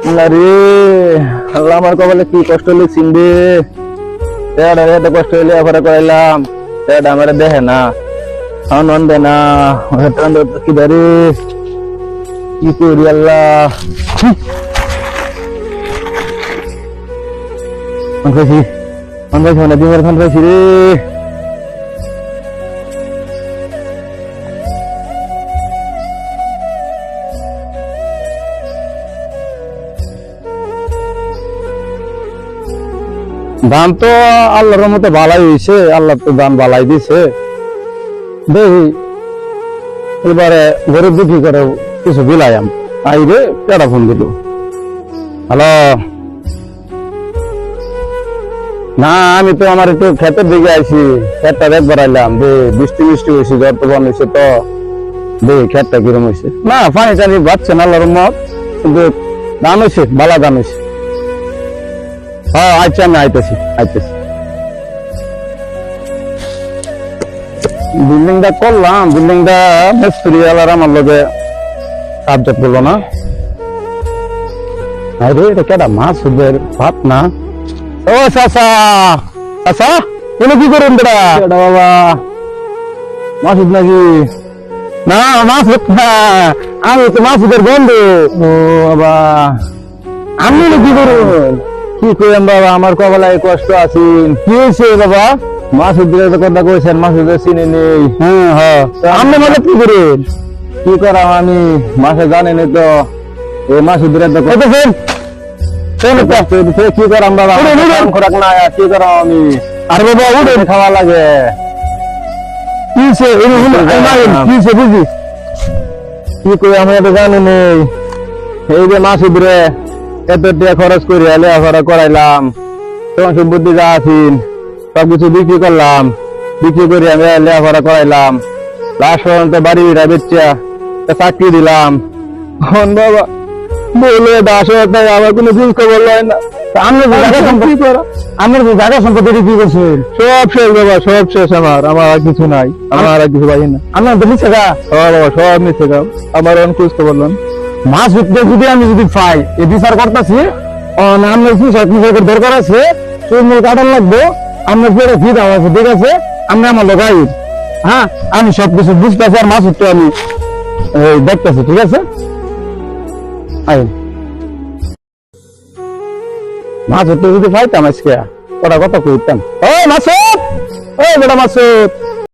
আরে আল্লাহ, আমার কপালে কি কষ্ট লিখছিন রে। এত কষ্ট হইলে অফারে করাইলাম, আমার দেখে না, আনন্দ দে না, কি ধরে কি করি আল্লাহ। মানে ডিমের খান খাইছি রে। দাম তো আল্লাহর মতো ভালাই হয়েছে, আল্লাহ তো দাম ভালাই দিছে। দেখি এবারে গরিব বিক্রি করে কিছু বিলাইম। আই রে কেডা ফোন দিল? হ্যালো, না আমি তো আমার একটু ক্ষেতের দিকে আইছি, ক্ষেতটা দেখবার আইলাম। বৃষ্টি বৃষ্টি হয়েছে, জ্বর তো বন হয়েছে, তো দেখি ক্ষেতটা কিরম হয়েছে। না পানি টানি বাড়ছে না আল্লাহর মত, কিন্তু দাম হয়েছে, ভালো দাম হয়েছে। হ্যাঁ আচ্ছা, আমি আইতেছি। বিল্ডিংটা করলাম, বিল্ডিংটা মিস্ত্রি আলার আমার লোকে সাবজেক্ট করলো না। আরে এটা কেডা? মাসুদের ভাত না? ও চাচা, চাচা তুমি কি করুন বেটা? বাবা মাসুদ নাকি? না মাসুদ না, আমি তো মাসুদের বন্ধু। ও বাবা, আমি কি করুন? কি করেন বাবা, আমার কপালে কষ্ট আছে। কি হয়েছে বাবা? মাসুদের কথা কইছেন, মাসুদের চিনি নেই। হ্যাঁ, আপনি মানে কি করেন? কি করাম আমি, মাসে জানেনি তো। এই মাসুদের কি করাম বাবা, খোরাক না, কি করাম আমি? আর বাবা উঠে খাওয়া লাগে। বুঝি কি করে, আমি তো জানি নেই। এই যে মাসুদরে এত টাকা খরচ করে লেখাপড়া করাইলাম, তখন সব বুদ্ধি যা আছেন সবকিছু বিক্রি করলাম, বিক্রি করে আমি লেখাপড়া করাইলাম। লাস্ট পর্যন্ত বাড়ি বেচা চাকরি দিলাম। বাবা বলে 10,000 টাকা আমার কোনো জিনিস খবর হয় না। আমার জায়গা সম্পত্তি কি করছেন? সব শেষ বাবা, সব শেষ। আমার আর কিছু নাই, আমার আর কিছু পাই না। আমার তো নিচ্ছে গা বাবা, সব নিচ্ছে গা। আমার অনেক খোঁজ খবর নেন। মাছ উঠতে যদি আমি পাই, এই বিচার করতেছি আপনার দরকার আছে, চুলমুল কাটান লাগবে, আপনার পেটে ফিট আছে, ঠিক আছে? আপনি আমার লোকাই, হ্যাঁ আমি সবকিছু বুঝতেছি, আর মাছ উঠতে আমি দেখতেছি, ঠিক আছে? মাছ উঠতে যদি পাইতাম আজকে ওটা কথা কইতাম। ও মাসুদ, ও বেটা মাসুদ,